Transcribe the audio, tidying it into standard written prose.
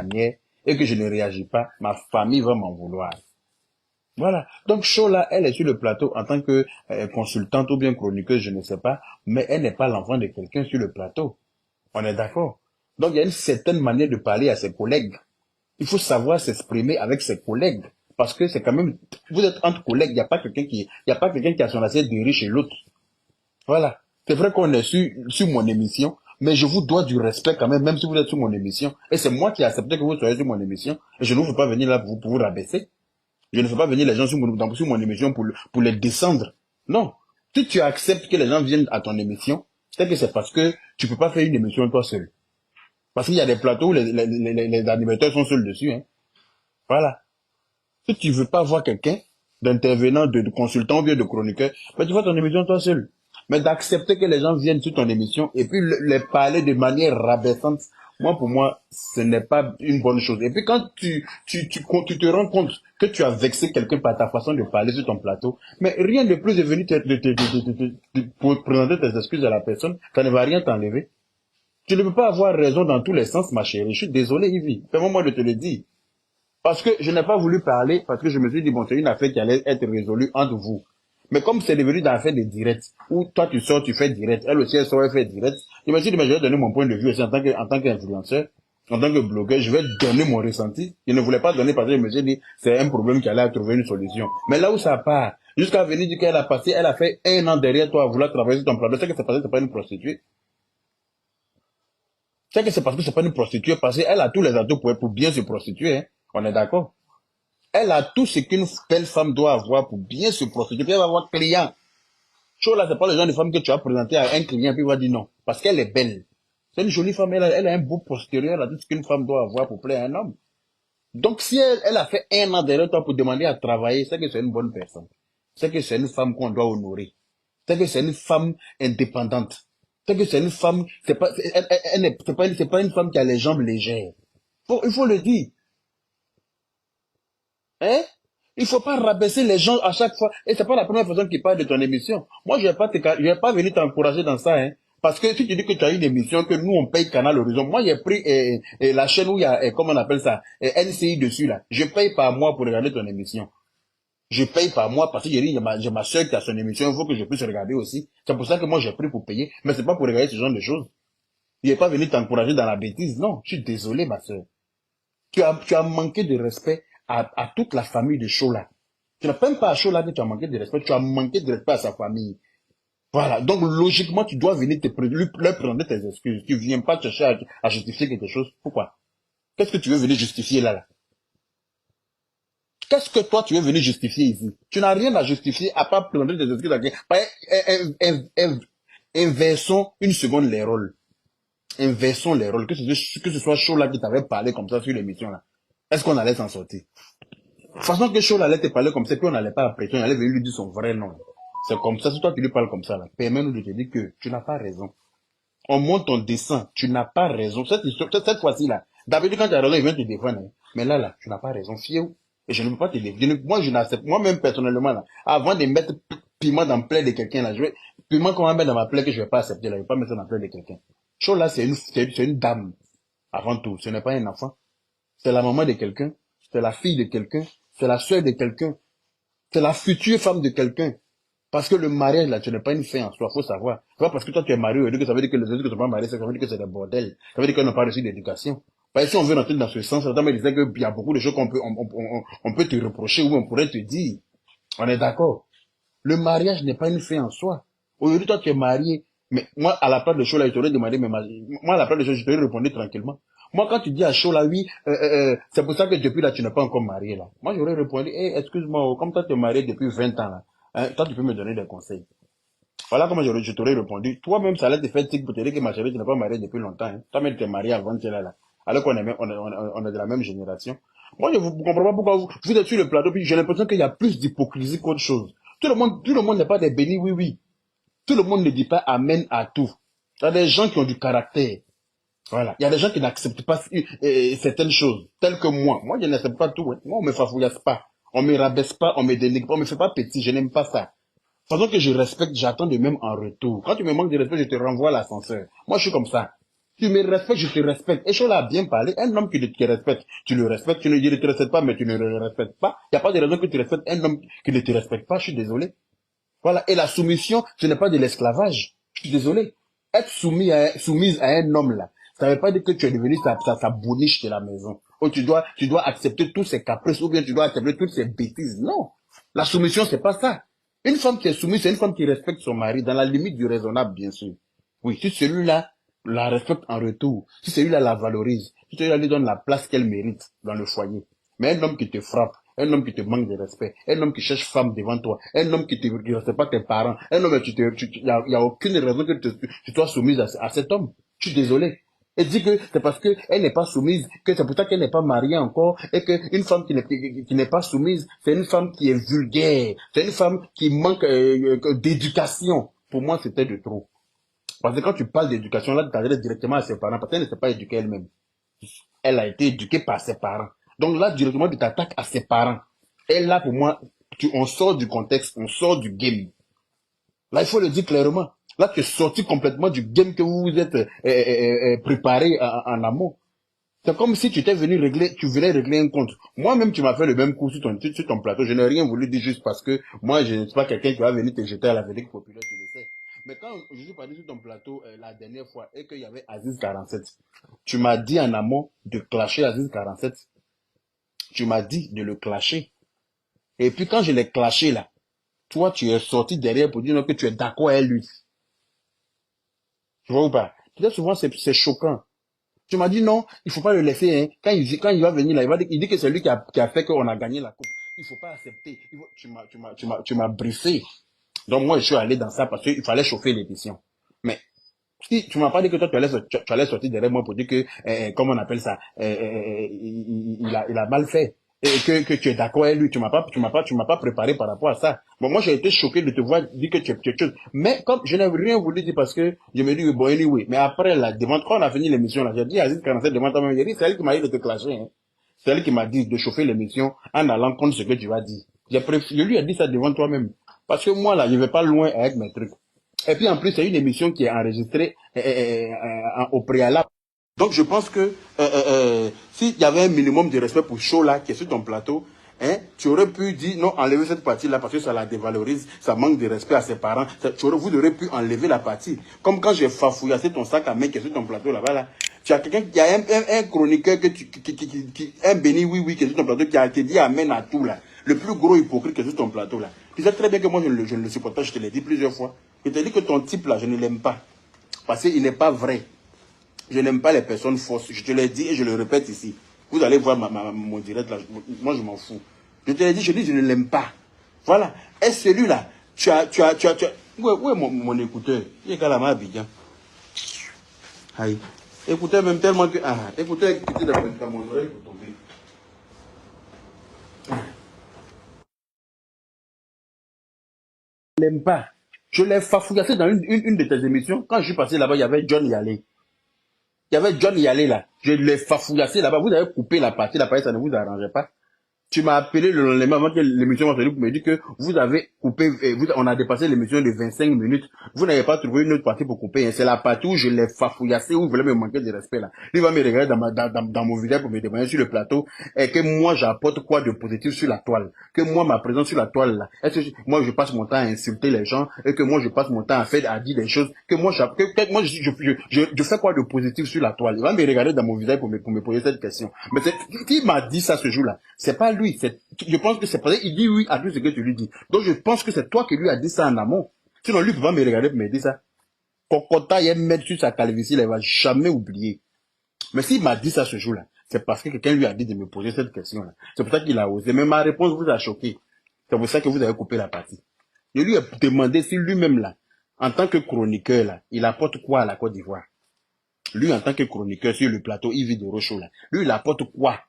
manière et que je ne réagis pas, ma famille va m'en vouloir. Voilà. Donc, Chola, elle est sur le plateau en tant que consultante ou bien chroniqueuse, je ne sais pas, mais elle n'est pas l'enfant de quelqu'un sur le plateau. On est d'accord. Donc, il y a une certaine manière de parler à ses collègues. Il faut savoir s'exprimer avec ses collègues. Parce que c'est quand même, vous êtes entre collègues, il y a pas quelqu'un qui a son assiette de riche et l'autre. Voilà. C'est vrai qu'on est sur mon émission, mais je vous dois du respect quand même, même si vous êtes sur mon émission. Et c'est moi qui ai accepté que vous soyez sur mon émission. Et je ne veux pas venir là pour vous rabaisser. Je ne fais pas venir les gens sur mon émission pour les descendre. Non. Si tu acceptes que les gens viennent à ton émission, c'est que c'est parce que tu peux pas faire une émission toi seul. Parce qu'il y a des plateaux où les animateurs sont seuls dessus. Hein. Voilà. Si tu veux pas voir quelqu'un d'intervenant, de consultant ou bien de chroniqueur, ben tu fais ton émission toi seul. Mais d'accepter que les gens viennent sur ton émission et puis les parler de manière rabaissante, moi, pour moi, ce n'est pas une bonne chose. Et puis quand tu te rends compte que tu as vexé quelqu'un par ta façon de parler sur ton plateau, mais rien de plus est venu pour présenter tes excuses à la personne, ça ne va rien t'enlever. Tu ne peux pas avoir raison dans tous les sens, ma chérie. Je suis désolé, Yvi. Fais-moi de te le dire. Parce que je n'ai pas voulu parler, parce que je me suis dit, bon, c'est une affaire qui allait être résolue entre vous. Mais comme c'est devenu dans l'affaire des directs, où toi tu sors, tu fais direct, elle aussi elle sort, elle fait direct, je me suis dit, mais je vais donner mon point de vue aussi en tant qu'influenceur, en tant que blogueur, je vais donner mon ressenti. Je ne voulais pas donner parce que je me suis dit, c'est un problème qui allait trouver une solution. Mais là où ça part, jusqu'à venir dire qu'elle a passé, elle a fait 1 an derrière toi à vouloir travailler sur ton plateau, c'est que c'est parce que c'est pas une prostituée. C'est que c'est parce que c'est pas une prostituée, parce qu'elle a tous les atouts pour bien se prostituer, hein. On est d'accord? Elle a tout ce qu'une belle femme doit avoir pour bien se prostituer. Puis elle va avoir client. Chose là, c'est pas le genre de femme que tu as présenté à un client puis il va dire non. Parce qu'elle est belle. C'est une jolie femme, elle a un beau postérieur, elle a tout ce qu'une femme doit avoir pour plaire à un homme. Donc si elle a fait 1 an derrière toi pour demander à travailler, c'est que c'est une bonne personne. C'est que c'est une femme qu'on doit honorer. C'est que c'est une femme indépendante. C'est que c'est une femme, c'est pas une femme qui a les jambes légères. Il faut le dire. Hein? Il faut pas rabaisser les gens à chaque fois. Et c'est pas la première personne qui parle de ton émission. Moi, je vais pas venir t'encourager dans ça, hein. Parce que si tu dis que tu as une émission, que nous, on paye Canal Horizon. Moi, j'ai pris la chaîne où il y a, comment on appelle ça, NCI dessus, là. Je paye par mois pour regarder ton émission. Je paye par mois parce que j'ai ma soeur qui a son émission. Il faut que je puisse regarder aussi. C'est pour ça que moi, j'ai pris pour payer. Mais c'est pas pour regarder ce genre de choses. Je vais pas venir t'encourager dans la bêtise. Non, je suis désolé, ma soeur. Tu as manqué de respect à toute la famille de Chola. Tu n'as même pas à Chola que tu as manqué de respect, tu as manqué de respect à sa famille. Voilà. Donc, logiquement, tu dois venir leur présenter tes excuses. Tu viens pas chercher à justifier quelque chose. Pourquoi? Qu'est-ce que tu veux venir justifier là? Qu'est-ce que toi, tu veux venir justifier ici? Tu n'as rien à justifier à part présenter tes excuses à quelqu'un. Inversons une seconde les rôles. Inversons les rôles. Que ce soit Chola qui t'avait parlé comme ça sur l'émission là. Est-ce qu'on allait s'en sortir? De toute façon que Chola allait te parler comme ça, puis on n'allait pas après, on allait venir lui dire son vrai nom. C'est comme ça, si toi tu lui parles comme ça, là, permets-nous de te dire que tu n'as pas raison. On monte, on descend, tu n'as pas raison. Cette fois-ci, là, d'habitude quand tu as raison, il vient te défendre. Hein. Mais là, tu n'as pas raison, fieu. Et je ne peux pas te défendre. Moi, je n'accepte, moi-même personnellement, là, avant de mettre piment dans la plaie de quelqu'un, là, piment qu'on va mettre dans ma plaie que je ne vais pas accepter, là, je ne vais pas mettre ça dans la plaie de quelqu'un. Chola, c'est une dame, avant tout. Ce n'est pas un enfant. C'est la maman de quelqu'un, c'est la fille de quelqu'un, c'est la sœur de quelqu'un, c'est la future femme de quelqu'un. Parce que le mariage, là, tu n'es pas une fin en soi, faut savoir. C'est pas parce que toi tu es marié, que ça veut dire que les autres qui ne sont pas mariés, ça veut dire que c'est des bordels. Ça veut dire qu'ils n'ont pas reçu d'éducation. Parce que si on veut rentrer dans ce sens, certains me disaient qu'il y a beaucoup de choses on peut te reprocher ou on pourrait te dire. On est d'accord. Le mariage n'est pas une fin en soi. Aujourd'hui, toi tu es marié, mais moi, à la place de choses là, je t'aurais demandé, mais moi, à la place de choses, je t'aurais répondu tranquillement. Moi, quand tu dis à chaud là, oui, c'est pour ça que depuis là, tu n'es pas encore marié là. Moi, j'aurais répondu, excuse-moi, comme toi, tu es marié depuis 20 ans là, hein, toi, tu peux me donner des conseils. Voilà comment je t'aurais répondu. Toi-même, ça allait te faire tic pour te dire que ma chérie, tu n'es pas marié depuis longtemps. Hein. Toi-même, tu es marié avant que tu es là. Alors qu'on on est de la même génération. Moi, je ne comprends pas pourquoi vous êtes sur le plateau, puis j'ai l'impression qu'il y a plus d'hypocrisie qu'autre chose. Tout le monde n'est pas des bénis, oui, oui. Tout le monde ne dit pas amen à tout. Il y a des gens qui ont du caractère. Voilà. Il y a des gens qui n'acceptent pas certaines choses, telles que moi. Moi, je n'accepte pas tout. Hein. Moi, on me fafouillasse pas. On me rabaisse pas, on me dénigre pas, on me fait pas petit. Je n'aime pas ça. De toute façon que je respecte, j'attends de même en retour. Quand tu me manques de respect, je te renvoie à l'ascenseur. Moi, je suis comme ça. Tu me respectes, je te respecte. Et Chola a bien parlé. Un homme qui te respecte, tu le respectes. Tu ne te respectes pas, mais tu ne le respectes pas. Il n'y a pas de raison que tu respectes un homme qui ne te respecte pas. Je suis désolé. Voilà. Et la soumission, ce n'est pas de l'esclavage. Je suis désolé. Être soumise à un homme là, ça ne veut pas dire que tu es devenu sa boniche de la maison. Ou tu dois accepter tous ses caprices, ou bien tu dois accepter toutes ses bêtises. Non. La soumission, c'est pas ça. Une femme qui est soumise, c'est une femme qui respecte son mari, dans la limite du raisonnable, bien sûr. Oui, si celui-là la respecte en retour, si celui-là la valorise, si celui-là lui donne la place qu'elle mérite dans le foyer. Mais un homme qui te frappe, un homme qui te manque de respect, un homme qui cherche femme devant toi, un homme qui ne respecte pas tes parents, un homme, y a aucune raison que tu sois soumise à cet homme. Je suis désolé. Elle dit que c'est parce qu'elle n'est pas soumise, que c'est pour ça qu'elle n'est pas mariée encore, et qu'une femme qui n'est pas soumise, c'est une femme qui est vulgaire, c'est une femme qui manque d'éducation. Pour moi, c'était de trop. Parce que quand tu parles d'éducation, là, tu t'adresses directement à ses parents, parce qu'elle ne s'est pas éduquée elle-même. Elle a été éduquée par ses parents. Donc là, directement, tu t'attaques à ses parents. Et là, pour moi, on sort du contexte, on sort du game. Là, il faut le dire clairement. Là, tu es sorti complètement du game que vous vous êtes préparé en amont. C'est comme si tu venais régler un compte. Moi-même, tu m'as fait le même coup sur ton plateau. Je n'ai rien voulu dire juste parce que moi, je ne suis pas quelqu'un qui va venir te jeter à la vérité populaire, tu le sais. Mais quand je suis parti sur ton plateau la dernière fois et qu'il y avait Aziz 47, tu m'as dit en amont de clasher Aziz 47. Tu m'as dit de le clasher. Et puis quand je l'ai clashé là, toi, tu es sorti derrière pour dire non, que tu es d'accord avec lui. Tu vois ou pas? Tu sais, souvent, c'est choquant. Tu m'as dit non, il faut pas le laisser. Hein. Quand il va venir là, il dit que c'est lui qui a fait qu'on a gagné la coupe. Il faut pas accepter. Tu m'as briefé. Donc moi, je suis allé dans ça parce qu'il fallait chauffer l'édition. Mais si tu m'as pas dit que toi, tu allais sortir derrière moi pour dire que, comment on appelle ça, il a mal fait. Et que tu es d'accord avec lui, tu m'as pas préparé par rapport à ça. Bon, moi, j'ai été choqué de te voir dire que tu es chose. Mais comme je n'ai rien voulu dire parce que je me dis, bon, anyway. Mais après, là, quand on a fini l'émission, là, j'ai dit, Aziz 47 devant toi-même, j'ai dit, c'est elle qui m'a dit de te clasher, hein. C'est elle qui m'a dit de chauffer l'émission en allant contre ce que tu as dit. Je lui ai dit ça devant toi-même. Parce que moi, là, je vais pas loin avec mes trucs. Et puis en plus, c'est une émission qui est enregistrée au préalable. Donc je pense que s'il y avait un minimum de respect pour Chola qui est sur ton plateau, hein, tu aurais pu dire non, enlever cette partie-là parce que ça la dévalorise, ça manque de respect à ses parents. Vous aurez pu enlever la partie. Comme quand j'ai fafouillassé ton sac à main qui est sur ton plateau là-bas là. Tu as quelqu'un qui a un chroniqueur un béni oui qui est sur ton plateau qui a dit amen à tout là. Le plus gros hypocrite qui est sur ton plateau là. Tu sais très bien que moi je ne le supporte pas, je te l'ai dit plusieurs fois. Je te dis que ton type là, je ne l'aime pas. Parce qu'il n'est pas vrai. Je n'aime pas les personnes fausses. Je te l'ai dit et je le répète ici. Vous allez voir mon direct là. Moi, je m'en fous. Je te l'ai dit, je ne l'aime pas. Voilà. Et celui-là, tu as. Où est mon écouteur? Il est qu'à la main Abidjan. Aïe. Écouteur même tellement que. Ah, écouteur qui était dans mon oreille pour tomber. Je ne l'aime pas. Je l'ai fafouillassé dans une de tes émissions. Quand je suis passé là-bas, il y avait John Yalé. Il y avait John Yalé là. Je l'ai fafouillassé là-bas. Vous avez coupé la partie, ça ne vous arrangeait pas. Tu m'as appelé le lendemain avant que l'émission soit finie pour me dire que vous avez coupé, on a dépassé l'émission de 25 minutes. Vous n'avez pas trouvé une autre partie pour couper. Hein. C'est la partie où je l'ai fafouillassé, où vous voulez me manquer de respect là. Lui va me regarder dans mon vidéo pour me demander sur le plateau et que moi j'apporte quoi de positif sur la toile. Que moi ma présence sur la toile là. Est-ce que moi je passe mon temps à insulter les gens et que moi je passe mon temps à dire des choses que moi je fais quoi de positif sur la toile. Il va me regarder dans mon vidéo pour me poser cette question. Mais qui m'a dit ça ce jour-là? C'est pas lui, je pense que c'est parce qu'il dit oui à tout ce que tu lui dis. Donc je pense que c'est toi qui lui as dit ça en amont. Sinon lui va me regarder pour me dire ça. Kokota, il mettre sur sa calvitie, il va jamais oublier. Mais s'il m'a dit ça ce jour-là, c'est parce que quelqu'un lui a dit de me poser cette question-là. C'est pour ça qu'il a osé. Mais ma réponse vous a choqué. C'est pour ça que vous avez coupé la partie. Je lui ai demandé si lui-même là, en tant que chroniqueur là, il apporte quoi à la Côte d'Ivoire. Lui, en tant que chroniqueur sur le plateau Yves de Rochaud là, lui, il apporte quoi